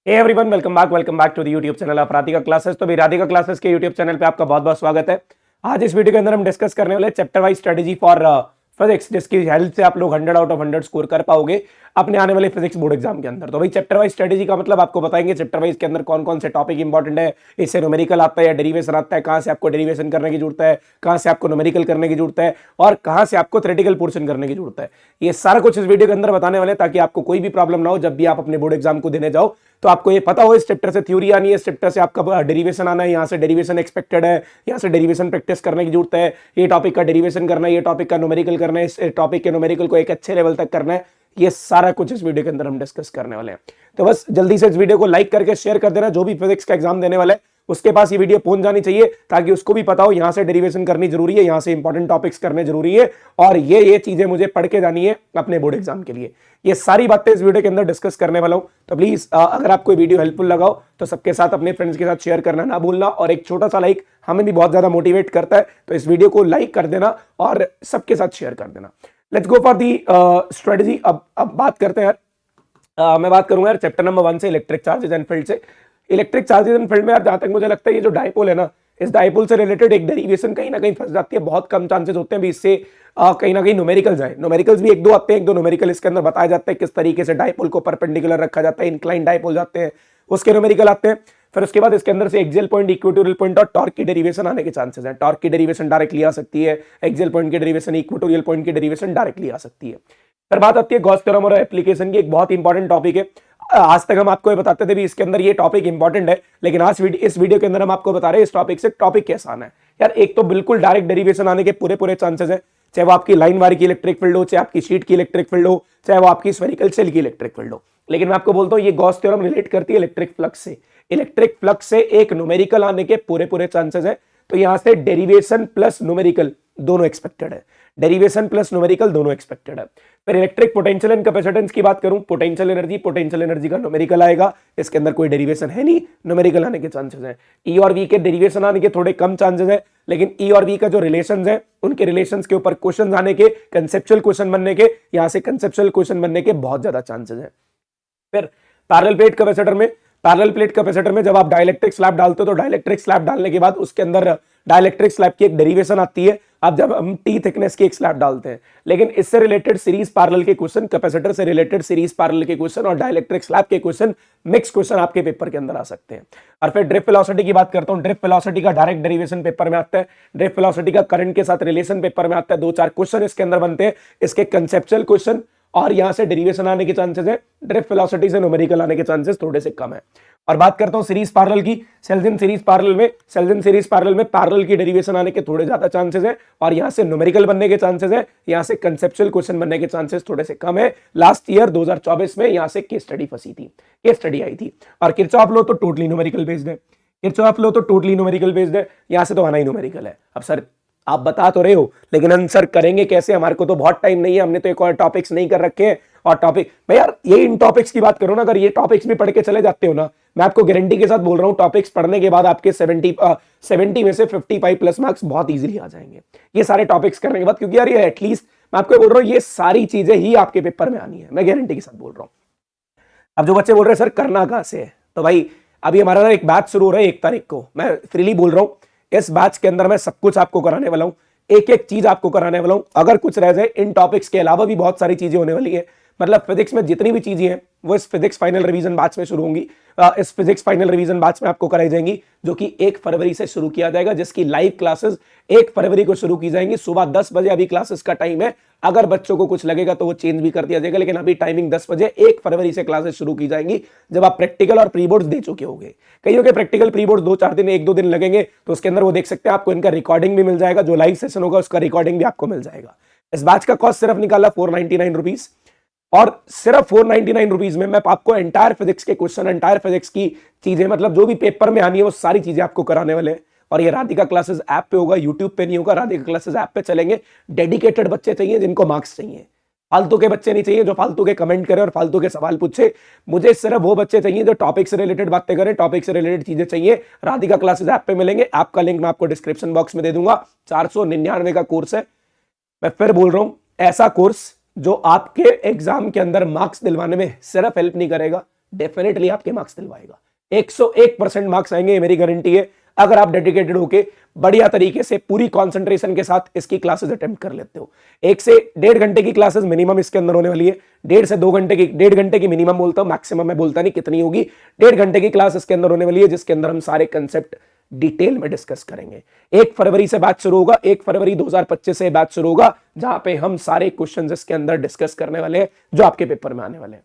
Hey everyone, welcome back to the YouTube channel of Radhika classes. तो भी Radhika classes के YouTube channel पे आपका बहुत बहुत स्वागत है। आज इस वीडियो के अंदर हम डिस्कस करने वाले chapter wise strategy for physics, जिसकी हेल्प से आप लोग 100 आउट ऑफ 100 स्कोर कर पाओगे अपने आने वाले फिजिक्स बोर्ड एग्जाम के अंदर। तो भाई चैप्टर वाइज स्ट्रेटेजी का मतलब आपको बताएंगे चैप्टर वाइज के अंदर कौन कौन से टॉपिक इंपॉर्टेंट है, इससे न्यूमेरिकल आता है या डेरिवेशन आता है, कहां से आपको डेरिवेशन करने की जरूरत है, कहां से आपको न्यूमेरिकल करने की जरूरत है और कहां से आपको थ्योरेटिकल पोर्शन करने की जरूरत है। ये सारा कुछ इस वीडियो के अंदर बताने वाले ताकि आपको कोई भी प्रॉब्लम ना हो जब भी आप अपने बोर्ड एग्जाम को देने जाओ, तो आपको ये पता हो इस चैप्टर से थ्योरी आनी है, इस चैप्टर से आपका डेरिवेशन आना है, यहाँ से डेरिवेशन एक्सपेक्टेड है, यहाँ से डेरिवेशन प्रैक्टिस करने की जरूरत है, ये टॉपिक का डेरिवेशन करना है, ये टॉपिक का न्यूमेरिकल करना है, इस टॉपिक के न्यूमेरिकल को एक अच्छे लेवल तक करना है। ये सारा कुछ इस वीडियो के अंदर हम डिस्कस करने वाले हैं। तो बस जल्दी से इस वीडियो को लाइक करके शेयर कर देना, जो भी फिजिक्स का एग्जाम देने वाला है उसके पास ये वीडियो पहुंच जानी चाहिए ताकि उसको भी पता हो यहां से डेरिवेशन करनी जरूरी है, यहां से इंपॉर्टेंट टॉपिक्स करने जरूरी है और ये चीजें मुझे पढ़ के जानी है अपने बोर्ड एग्जाम के लिए। ये सारी बातें इस वीडियो के अंदर डिस्कस करने वाला हूं। तो प्लीज अगर आपको वीडियो हेल्पफुल लगाओ तो सबके साथ, अपने फ्रेंड्स के साथ शेयर करना ना भूलना, और एक छोटा सा लाइक हमें भी बहुत ज्यादा मोटिवेट करता है। तो इस वीडियो को लाइक कर देना और सबके साथ शेयर कर देना। Let's go for the strategy. अब बात करते हैं मैं बात करूंगा यार चैप्टर नंबर 1 से, इलेक्ट्रिक चार्जेस एंड फील्ड से। इलेक्ट्रिक चार्जेस एंड फील्ड में यार जहां तक मुझे लगता है ये जो डायपोल है ना, इस डायपोल से रिलेटेड एक डेरिवेशन कहीं ना कहीं फंस जाती है। बहुत कम चांसेस होते हैं भी इससे कहीं ना कहीं न्यूमेरिकल्स आए। न्यूमेरिकल्स भी एक दो आते हैं, एक दो न्यूमेरिकल इसके अंदर बताया जाता है किस तरीके से डायपोल को परपेंडिकुलर रखा जाता है, इंक्लाइन डायपोल जाते हैं, उसके न्यूमेरिकल आते हैं। फिर उसके बाद इसके अंदर से एक्सियल पॉइंट, इक्वेटोरियल पॉइंट और टॉर्क की डेरिवेशन आने के चांसेस हैं। टॉर्क की डेरिवेशन डायरेक्टली आ सकती है, एक्सियल पॉइंट की डेरिवेशन, इक्वेटोरियल पॉइंट की डेरिवेशन डायरेक्टली आ सकती है। फिर बात आती है गॉस थ्योरम और एप्लीकेशन की। एक बहुत इंपॉर्टेंट टॉपिक है। आज तक हम आपको ये बताते थे भी इसके अंदर ये टॉपिक इंपॉर्टेंट है, लेकिन आज इस वीडियो के अंदर हम आपको बता रहे हैं इस टॉपिक से टॉपिक कैसा आना है। यार एक तो बिल्कुल डायरेक्ट डेरिवेशन आने के पूरे चांसेस है, चाहे वो आपकी लाइन वार की इलेक्ट्रिक फील्ड हो, चाहे आपकी शीट की इलेक्ट्रिक फील्ड हो, चाहे वो आपकी स्फेरिकल सेल की इलेक्ट्रिक फील्ड हो। लेकिन मैं आपको बोलता हूं ये गॉस थ्योरम रिलेट करती है इलेक्ट्रिक फ्लक्स से। इलेक्ट्रिक फ्लक्स से एक न्यूमेरिकल आने के पूरे चांसेस है। तो यहां से डेरिवेशन प्लस न्यूमेरिकल दोनों एक्सपेक्टेड है, डेरिवेशन प्लस न्यूमेरिकल दोनों एक्सपेक्टेड है। फिर इलेक्ट्रिक पोटेंशियल एंड कैपेसिटेंस की बात करूं, पोटेंशियल एनर्जी का न्यूमेरिकल आएगा, इसके अंदर कोई डेरिवेशन है नहीं, न्यूमेरिकल आने के चांसेस है। ई और वी के डेरिवेशन आने के थोड़े कम चांसेस है, लेकिन ई और वी का जो रिलेशंस है उनके रिलेशंस के ऊपर क्वेश्चन आने के, कंसेप्चुअल क्वेश्चन बनने के, यहां से कंसेप्चुअल क्वेश्चन बनने के बहुत ज्यादा चांसेस है। फिर पैरेलल प्लेट कैपेसिटर में जब आप डाइलेक्ट्रिक स्लैब डालते हो तो डाइलेक्ट्रिक स्लैब डालने के बाद उसके अंदर डाइलेक्ट्रिक स्लैब की एक डेरिवेशन आती है। अब जब हम टी थिकनेस की एक स्लैब डालते हैं, लेकिन इससे रिलेटेड सीरीज पैरेलल के क्वेश्चन, कैपेसिटर से रिलेटेड सीरीज पैरेलल के क्वेश्चन और डाइलेक्ट्रिक स्लैब के क्वेश्चन, मिक्स क्वेश्चन आपके पेपर के अंदर आ सकते हैं। और फिर ड्रिफ्ट वेलोसिटी की बात करता हूं। ड्रिफ्ट वेलोसिटी का डायरेक्ट डेरिवेशन पेपर में आता है, ड्रिफ्ट वेलोसिटी का करंट के साथ रिलेशन पेपर में आता है। 2-4 क्वेश्चन इसके अंदर बनते हैं, इसके कंसेप्चुअल क्वेश्चन और यहां से डेरिवेशन आने के चांसेस है। ड्रिफ्ट वेलोसिटी से न्यूमेरिकल आने के चांसेस थोड़े से कम है। और बात करता हूं सीरीज पैरेलल की, सेल्जियन सीरीज पैरेलल में पैरेलल की डेरिवेशन आने के थोड़े ज्यादा चांसेस है और यहां से न्यूमेरिकल बनने के चांसेस है, यहां से कंसेप्चुअल क्वेश्चन बनने के चांसेस थोड़े से कम है। लास्ट ईयर 2024 में यहां से केस स्टडी फंसी थी, केस स्टडी आई थी। और किरचॉफ लॉ तो टोटली न्यूमेरिकल बेस्ड है, यहां से तो आना ही न्यूमेरिकल है। अब सर आप बता तो रहे हो, लेकिन आंसर करेंगे कैसे? हमारे को तो बहुत टाइम नहीं है, हमने तो एक और टॉपिक्स नहीं कर रखे हैं। और टॉपिक भाई यार ये इन टॉपिक्स की बात करो ना, अगर ये टॉपिक्स भी पढ़ के चले जाते हो ना, मैं आपको गारंटी के साथ बोल रहा हूं टॉपिक्स पढ़ने के बाद आपके 70 में से 55 प्लस मार्क्स बहुत इजीली आ जाएंगे ये सारे टॉपिक्स करने के बाद। क्योंकि यार ये एटलीस्ट मैं आपको बोल रहा हूं ये सारी चीजें ही आपके पेपर में आनी है, मैं गारंटी के साथ बोल रहा हूं। अब जो बच्चे बोल रहे हैं सर करना कहां से है, तो भाई अभी हमारा एक बैच शुरू हो रहा है 1 तारीख को, मैं फ्रीली बोल रहा हूं। इस बैच के अंदर मैं सब कुछ आपको कराने वाला हूं, एक एक चीज आपको कराने वाला हूं। अगर कुछ रह जाए, इन टॉपिक्स के अलावा भी बहुत सारी चीजें होने वाली है। मतलब फिजिक्स में जितनी भी चीजें हैं वो इस फिजिक्स फाइनल रिवीजन बैच में शुरू होंगी। इस फिजिक्स फाइनल रिवीजन बैच में आपको कराई जाएंगी, जो कि 1 फरवरी से शुरू किया जाएगा, जिसकी लाइव क्लासेस 1 फरवरी को शुरू की जाएंगी। सुबह 10 बजे अभी क्लासेस का टाइम है। अगर बच्चों को कुछ लगेगा तो वो चेंज भी कर दिया जाएगा, लेकिन अभी टाइमिंग 10 बजे 1 फरवरी से क्लासेस शुरू की जाएंगी, जब आप प्रैक्टिकल और प्री बोर्ड्स दे चुके होंगे। कईयों के प्रैक्टिकल प्री बोर्ड 2-4 दिन, 1-2 दिन लगेंगे, तो उसके अंदर वो देख सकते हैं। आपको इनका रिकॉर्डिंग भी मिल जाएगा, जो लाइव सेशन होगा उसका रिकॉर्डिंग भी आपको मिल जाएगा। इस बैच का कॉस्ट सिर्फ निकाला 499 रुपीज, और सिर्फ 499 रुपीज में मैं आपको एंटायर फिजिक्स के क्वेश्चन, एंटायर फिजिक्स की चीजें, मतलब जो भी पेपर में आनी है वो सारी चीजें आपको कराने वाले हैं। और ये राधिका क्लासेस ऐप पे होगा, यूट्यूब पे नहीं होगा, राधिका क्लासेस ऐप पे चलेंगे। डेडिकेटेड बच्चे चाहिए जिनको मार्क्स चाहिए, फालतू के बच्चे नहीं चाहिए जो फालतू के कमेंट करे और फालतू के सवाल पूछे। मुझे सिर्फ वो बच्चे चाहिए जो टॉपिक से रिलेटेड बातें करें, टॉपिक से रिलेटेड चीजें चाहिए। राधिका क्लासेस ऐप पे मिलेंगे, ऐप का लिंक मैं आपको डिस्क्रिप्शन बॉक्स में दे दूंगा। 499 का कोर्स है। मैं फिर बोल रहा हूं, ऐसा कोर्स जो आपके एग्जाम के अंदर मार्क्स दिलवाने में सिर्फ हेल्प नहीं करेगा, डेफिनेटली आपके मार्क्स दिलवाएगा। 101% मार्क्स आएंगे, ये मेरी गारंटी है, अगर आप डेडिकेटेड होके बढ़िया तरीके से पूरी कंसंट्रेशन के साथ इसकी क्लासेस अटेम्प्ट कर लेते हो। 1 से 1.5 घंटे की क्लासेस मिनिमम इसके अंदर होने वाली है। 1.5 से 2 घंटे की, 1.5 घंटे की मिनिमम बोलता हूं, मैक्सिमम मैं बोलता नहीं कितनी होगी। 1.5 घंटे की क्लास इसके अंदर होने वाली है, जिसके अंदर हम सारे कंसेप्ट डिटेल में डिस्कस करेंगे। 1 फरवरी से बैच शुरू होगा, 1 फरवरी 2025 से बैच शुरू होगा, जहां पे हम सारे क्वेश्चंस इसके अंदर डिस्कस करने वाले हैं जो आपके पेपर में आने वाले हैं।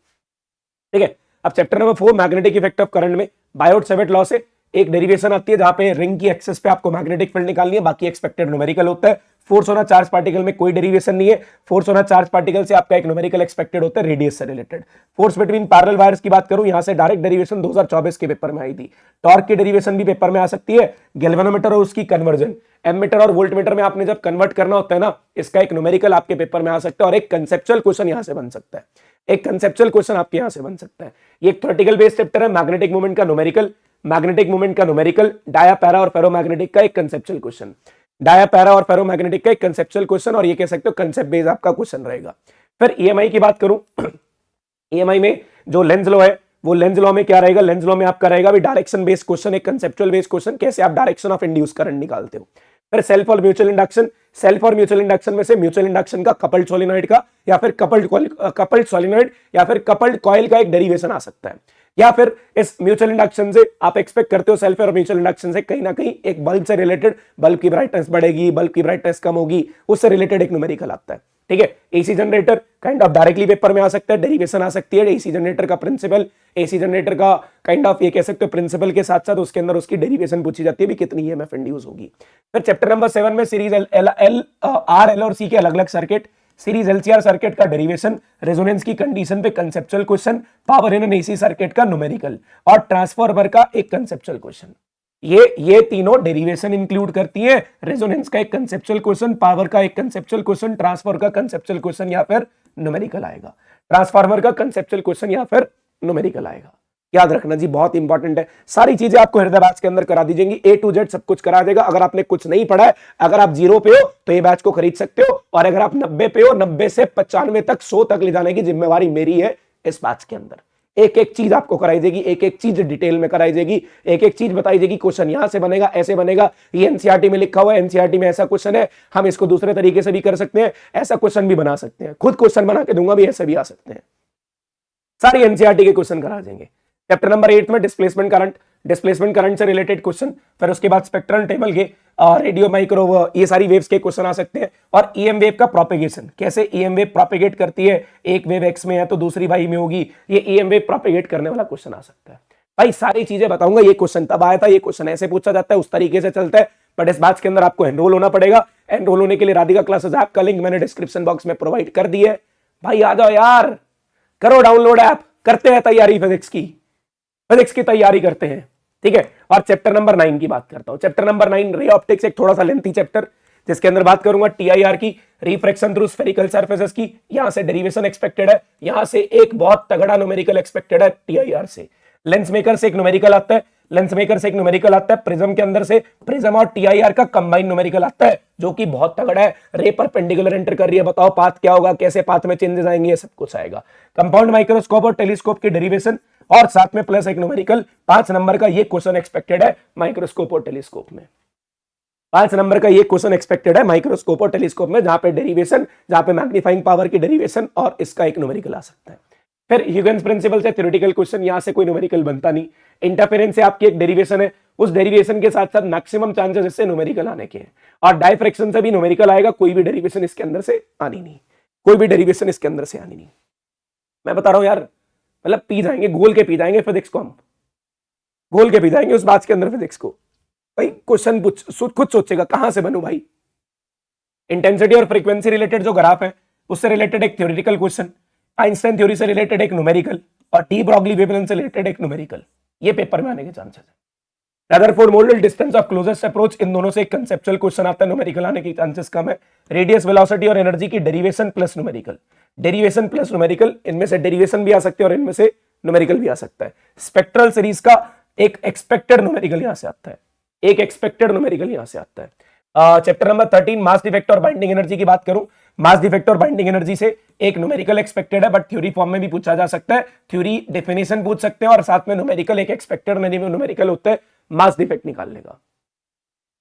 ठीक है, अब chapter number 4 magnetic effect of current में बायोट-सैवर्ट लॉ से एक डेरिवेशन आती है, जहां पे रिंग की एक्सेस पे आपको मैग्नेटिक फील्ड निकालनी है, बाकी एक्सपेक्टेड न्यूमेरिकल होता है। Force on a charge particle में कोई डेरिवेशन नहीं है, force on a charge particle से आपका एक न्यूमेरिकल एक्सपेक्टेड होता है रेडियस से related. Force between parallel wires की बात करूं, यहां से डायरेक्ट डेरिवेशन 2024 के पेपर में आई थी। टॉर्क की डेरिवेशन भी पेपर में आ सकती है। गैल्वेनोमीटर और उसकी कन्वर्जन, एमीटर और वोल्टमीटर में आपने जब कन्वर्ट करना होता है ना, इसका एक न्यूमेरिकल आपके पेपर में आ सकता है और एक कंसेप्चुअल क्वेश्चन यहां से बन सकता है। एक कंसेप्चुअल क्वेश्चन आपके यहां से बन सकता है। ये एक थ्योरेटिकल बेस्ड चैप्टर है, मैग्नेटिक मोमेंट का न्यूमेरिकल, मैग्नेटिक मोमेंट का न्यूमेरिकल, डाया पैरा और फेरोमैग्नेटिक का एक कंसेप्चुअल क्वेश्चन, डाया पैरा और फेरोमैग्नेटिक का एक कंसेप्चुअल क्वेश्चन, और ये कह सकते हो कंसेप्ट बेस्ड आपका क्वेश्चन रहेगा। फिर ईएमआई की बात करूं, ईएमआई में जो लेंज लॉ है, वो लेंज लॉ में क्या रहेगा, लेंज लॉ में आपका रहेगा भी डायरेक्शन बेस्ड क्वेश्चन, एक कंसेप्चुअल बेस्ड क्वेश्चन, कैसे आप डायरेक्शन ऑफ इंड्यूस करंट निकालते हो। फिर सेल्फ और म्यूचुअल इंडक्शन, सेल्फ और म्यूचुअल इंडक्शन में से म्यूचुअल इंडक्शन का कपल्ड सोलिनॉइड का या फिर कपल्ड सोलिनॉइड या फिर कपल्ड कॉइल का एक डेरिवेशन आ सकता है, या फिर इस म्यूचुअल इंडक्शन से आप एक्सपेक्ट करते हो सेल्फ और म्यूचुअल इंडक्शन से कहीं ना कहीं एक बल्ब से रिलेटेड, बल्ब की ब्राइटनेस बढ़ेगी, बल्ब की ब्राइटनेस कम होगी, उससे रिलेटेड एक न्यूमेरिकल आता है। ठीक है, AC generator kind of directly paper में आ सकता है, डेरिवेशन आ सकती है एसी जनरेटर का प्रिंसिपल, एसी जनरेटर का काइंड ऑफ ये कह सकते हो प्रिंसिपल के साथ साथ उसके अंदर उसकी डेरिवेशन पूछी जाती है भी कितनी ईएमएफ इंड्यूस होगी। फिर चैप्टर नंबर 7 में सीरीज आर एल और सी के अलग अलग सर्किट, सीरीज एलसीआर सर्किट का डेरिवेशन, रेजोनेंस की कंडीशन पे conceptual question, power in an AC circuit का न्यूमेरिकल और ट्रांसफार्मर का एक कंसेप्चुअल क्वेश्चन। ये तीनों डेरिवेशन इंक्लूड करती है। रेजोनेंस का एक कंसेप्चुअल क्वेश्चन, पावर का एक कंसेप्चुअल क्वेश्चन, ट्रांसफर का कंसेप्चुअल क्वेश्चन या फिर न्यूमेरिकल आएगा। ट्रांसफार्मर का कंसेप्चुअल क्वेश्चन या फिर न्यूमेरिकल आएगा। याद रखना जी, बहुत इंपॉर्टेंट है। सारी चीजें आपको हृदय बैच के अंदर करा दी जाएंगी, ए टू जेड सब कुछ करा देगा। अगर आपने कुछ नहीं पढ़ा है, अगर आप 0 पे हो तो ये बैच को खरीद सकते हो, और अगर आप 90 पे हो, 90 से 95 तक 100 तक ले जाने की जिम्मेवारी मेरी है इस बैच के अंदर। एक एक चीज आपको कराई जाएगी, एक एक चीज डिटेल में कराई जाएगी, एक एक चीज बताई जाएगी। क्वेश्चन यहां से बनेगा, ऐसे बनेगा, ये एनसीईआरटी में लिखा हुआ है, एनसीईआरटी में ऐसा क्वेश्चन है, हम इसको दूसरे तरीके से भी कर सकते हैं, ऐसा क्वेश्चन भी बना सकते हैं, खुद क्वेश्चन बना के दूंगा भी, ऐसे भी आ सकते हैं। सारी एनसीईआरटी के क्वेश्चन करा देंगे। चैप्टर नंबर 8 में डिस्प्लेसमेंट करंट, डिस्प्लेसमेंट करंट से रिलेटेड क्वेश्चन, फिर उसके बाद स्पेक्ट्रल टेबल के रेडियो माइक्रो, ये सारी वेव्स के क्वेश्चन आ सकते हैं। और ईएम वेव का प्रोपेगेशन, कैसे ईएम वेव प्रोपेगेट करती है, एक वेव एक्स में है तो दूसरी वाई में होगी, ये ईएम वेव प्रोपेगेट करने वाला क्वेश्चन आ सकता है। भाई सारी चीजें बताऊंगा, ये क्वेश्चन तब आया था, ये क्वेश्चन ऐसे पूछा जाता है, उस तरीके से चलता है। बट इस बैच के अंदर आपको एनरोल होना पड़ेगा। एनरोल होने के लिए राधिका क्लासेस ऐप का लिंक मैंने डिस्क्रिप्शन बॉक्स में प्रोवाइड कर दी है। भाई आ जाओ यार, करो डाउनलोड ऐप, करते हैं तैयारी फिजिक्स की तैयारी करते हैं। ठीक है, और चैप्टर नंबर 9 की बात करता हूं। चैप्टर नंबर 9 रे ऑप्टिक्स, एक थोड़ा सा लेंथी चैप्टर, जिसके अंदर बात करूंगा टीआईआर की, रिफ्रैक्शन थ्रू स्फेरिकल सरफेसेस की। यहां से डेरिवेशन एक्सपेक्टेड है, यहां से एक बहुत तगड़ा न्यूमेरिकल एक्सपेक्टेड है टीआईआर से। लेंस मेकर से एक न्यूमेरिकल आता है, लेंस मेकर से एक न्यूमेरिकल आता है। प्रिज्म के अंदर से प्रिज्म और टीआईआर का कंबाइन न्यूमेरिकल आता है, जो कि बहुत तगड़ा है। रे परपेंडिकुलर एंटर कर रही है, बताओ पाथ क्या होगा, कैसे पाथ में चेंजेस आएंगे, ये सब कुछ आएगा। कंपाउंड माइक्रोस्कोप और टेलीस्कोप की डेरिवेशन, और साथ में प्लस एक न्यूमेरिकल। 5 नंबर का ये क्वेश्चन एक्सपेक्टेड है माइक्रोस्कोप और टेलीस्कोप में। 5 नंबर का ये क्वेश्चन एक्सपेक्टेड है माइक्रोस्कोप और टेलीस्कोप में, जहां पे डेरिवेशन, जहां पे मैग्नीफाइंग पावर की डेरिवेशन और इसका एक न्यूमेरिकल आ सकता है। फिर ह्यूजेंस प्रिंसिपल से थ्योरेटिकल क्वेश्चन, यहां से कोई न्यूमेरिकल बनता नहीं। इंटरफेरेंस से आपकी एक डेरिवेशन है, उस डेरिवेशन के साथ साथ मैक्सिमम चांसेस इससे न्यूमेरिकल आने के हैं। और डाइफ्रैक्शन से भी न्यूमेरिकल आएगा, कोई भी डेरिवेशन इसके अंदर से आनी नहीं, कोई भी डेरिवेशन इसके अंदर से आनी नहीं। मैं बता रहा हूं यार, मतलब पी जाएंगे, गोल के पी जाएंगे फिजिक्स को, हम गोल के पी जाएंगे उस बात के अंदर फिजिक्स को। भाई क्वेश्चन खुद सोचेगा कहां से बनू भाई। इंटेंसिटी और फ्रीक्वेंसी रिलेटेड जो ग्राफ है, उससे रिलेटेड एक थ्योरेटिकल क्वेश्चन, आइंस्टाइन थ्योरी से रिलेटेड एक न्यूमेरिकल, और डी ब्रॉगली वेवलेंथ से रिलेटेड एक न्यूमेरिकल, ये पेपर में आने के चांसेस है। Rutherford model distance of closest approach, इन दोनों से एक कंसेप्चुअल क्वेश्चन आता है, न्यूमेरिकल आने के चांसेस कम है। रेडियस, वेलोसिटी और एनर्जी की derivation plus numerical, derivation plus numerical, इनमें से डेरिवेशन भी आ सकते हैं और इनमें से न्यूमेरिकल भी आ सकता है। स्पेक्ट्रल सीरीज का एक एक्सपेक्टेड न्यूमेरिकल यहां से आता है, एक एक्सपेक्टेड न्यूमेरिकल यहां से आता है। चैप्टर नंबर 13 मास डिफेक्ट और बाइंडिंग एनर्जी की बात करूं, मास डिफेक्ट और बाइंडिंग एनर्जी से एक न्यूमेरिकल एक्सपेक्टेड है, बट थ्योरी फॉर्म में भी पूछा जा सकता है, थ्योरी डेफिनेशन पूछ सकते हैं और साथ में न्यूमेरिकल एक एक्सपेक्टेड न्यूमेरिकल होता है मास डिफेक्ट निकालने का,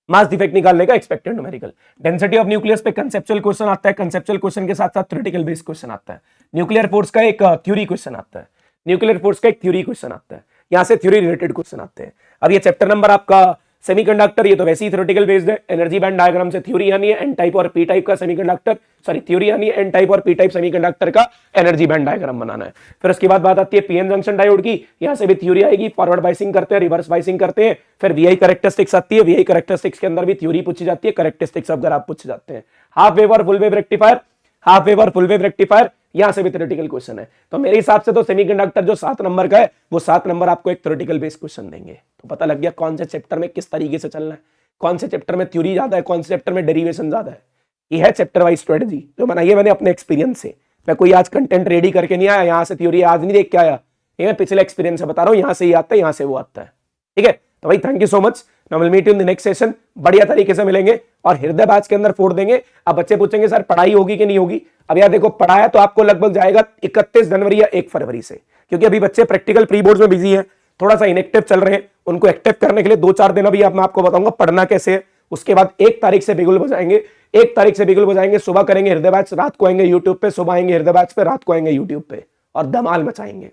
मास डिफेक्ट निकालने का expected numerical. Density of nucleus पे कंसेप्चुअल क्वेश्चन आता है, कंसेप्चुअल क्वेश्चन के साथ साथ थ्योरेटिकल बेस्ड क्वेश्चन आता है। न्यूक्लियर फोर्स का एक थ्योरी क्वेश्चन आता है, न्यूक्लियर फोर्स का एक थ्योरी क्वेश्चन आता है, यहां से थ्योरी रिलेटेड क्वेश्चन आते हैं। अब ये चैप्टर नंबर आपका सेमीकंडक्टर, ये तो वैसे ही थ्योरेटिकल बेस्ड है, एनर्जी बैंड डायग्राम से थ्योरी यानी है, एन टाइप और पी टाइप का सेमीकंडक्टर, सॉरी थ्योरी यानी है एन टाइप और पी टाइप सेमीकंडक्टर का एनर्जी बैंड डायग्राम बनाना है। फिर उसके बाद बात आती है पीएन जंक्शन डायोड की, यहां से भी थ्योरी आएगी, फॉरवर्ड बाइसिंग करते हैं, रिवर्स बाइसिंग करते हैं। फिर वीआई कैरेक्टरिस्टिक्स आती है, वीआई कैरेक्टरिस्टिक्स के अंदर भी थ्योरी पूछी जाती है, कैरेक्टरिस्टिक्स ऑफ ग्राफ पूछे जाते हैं। हाफ वेव और full wave rectifier, half wave और फुल वेव रेक्टिफायर, यहां से भी थ्योरेटिकल क्वेश्चन है। तो मेरे हिसाब से तो सेमीकंडक्टर जो 7 नंबर का है, वो 7 नंबर आपको एक थ्योरेटिकल बेस्ड क्वेश्चन देंगे। तो पता लग गया कौन से चैप्टर में किस तरीके से चलना है, कौन से चैप्टर में थ्योरी ज्यादा है, कौन से चैप्टर में डेरिवेशन ज्यादा है। ये है चैप्टर वाइज स्ट्रेटजी जो बनाई है मैंने अपने एक्सपीरियंस से। मैं कोई आज कंटेंट रेडी करके नहीं आया, यहां से थ्योरी आज नहीं देख के आया, ये मैं पिछले एक्सपीरियंस से बता रहा हूं, यहां से ये आता है, यहां से वो आता है। ठीक है, तो भाई thank you so much, now will meet you in the next session. बढ़िया तरीके से मिलेंगे और हृदय बैच के अंदर फोड़ देंगे। अब बच्चे पूछेंगे सर पढ़ाई होगी कि नहीं होगी। अब यार देखो, पढ़ाया तो आपको लगभग जाएगा 31 जनवरी या 1 फरवरी से, क्योंकि अभी बच्चे प्रैक्टिकल प्री बोर्ड्स में बिजी हैं, थोड़ा सा इनएक्टिव चल रहे हैं। उनको एक्टिव करने के लिए 2-4 दिन अभी मैं आपको बताऊंगा पढ़ना कैसे है। उसके बाद 1 तारीख से बिगुल बजाएंगे, 1 तारीख से बिगुल बजाएंगे। सुबह करेंगे हृदय बैच, रात को आएंगे यूट्यूब पे, सुबह आएंगे हृदय बैच पे, रात को आएंगे यूट्यूब पे और धमाल मचाएंगे।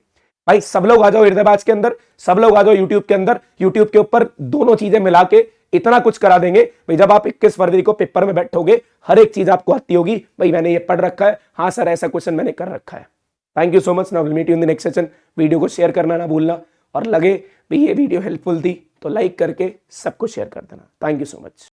भाई सब लोग आ जाओ हृदय बैच के अंदर, सब लोग आ जाओ यूट्यूब के अंदर। यूट्यूब के ऊपर दोनों चीजें मिला के इतना कुछ करा देंगे भाई, जब आप 21 फरवरी को पेपर में बैठोगे हर एक चीज आपको आती होगी। भाई मैंने ये पढ़ रखा है, हाँ सर ऐसा क्वेश्चन मैंने कर रखा है। Thank you so much, now will meet you in the next session. Video को शेयर करना ना भूलना, और लगे भी ये वीडियो हेल्पफुल थी तो लाइक करके सबको शेयर कर देना। Thank you so much.